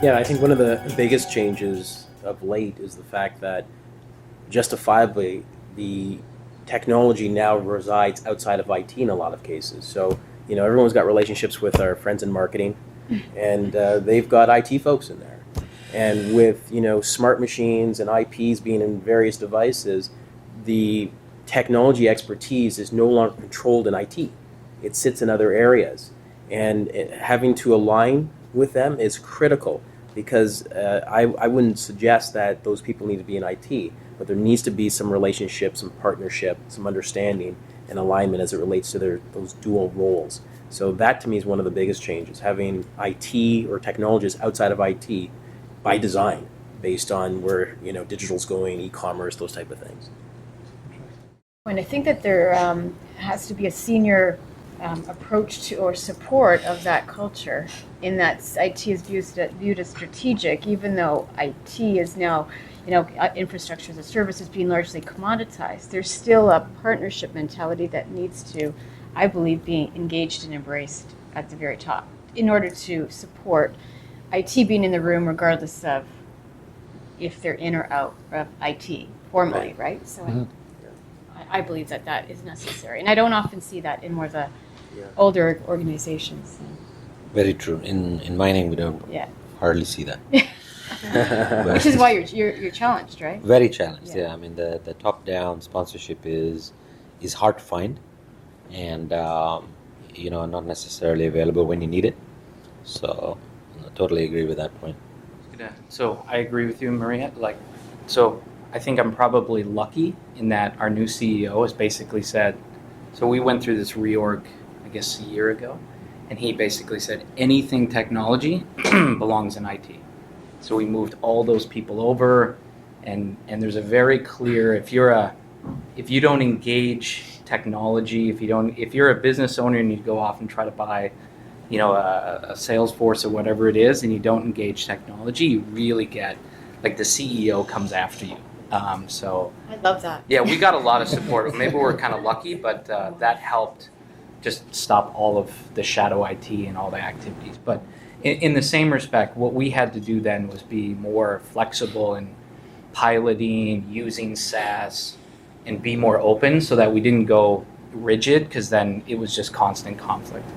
Yeah, I think one of the biggest changes of late is the fact that justifiably the technology now resides outside of IT in a lot of cases. So, everyone's got relationships with our friends in marketing, and they've got IT folks in there. And with, smart machines and IPs being in various devices, the technology expertise is no longer controlled in IT. It sits in other areas. And having to align with them is critical because I wouldn't suggest that those people need to be in IT, but there needs to be some relationship, some partnership, some understanding and alignment as it relates to those dual roles. So that to me is one of the biggest changes, having IT or technologists outside of IT by design based on where digital's going, e-commerce, those type of things. And I think that there has to be a senior approach to or support of that culture in that IT is viewed as strategic, even though IT is now, infrastructure as a service is being largely commoditized. There's still a partnership mentality that needs to, I believe, be engaged and embraced at the very top in order to support IT being in the room regardless of if they're in or out of IT formally, right? So Mhm. I believe that is necessary. And I don't often see that in more the older organizations. Very true. In mining, we don't Yeah. hardly see that. Which is why you're challenged, right? Very challenged. Yeah. Yeah, I mean the top-down sponsorship is hard to find, and not necessarily available when you need it. So I totally agree with that point. So I agree with you, Maria. So I think I'm probably lucky in that our new CEO has basically said, so we went through this reorg, I guess a year ago, and he basically said anything technology belongs in IT. So we moved all those people over, and there's a very clear, if you don't engage technology, if you're a business owner and you go off and try to buy a Salesforce or whatever it is, and you don't engage technology, you really get, the CEO comes after you. So I love that. yeah, we got a lot of support. Maybe we're kind of lucky, but that helped just stop all of the shadow IT and all the activities. But in the same respect, what we had to do then was be more flexible in piloting, using SaaS, and be more open so that we didn't go rigid, because then it was just constant conflict.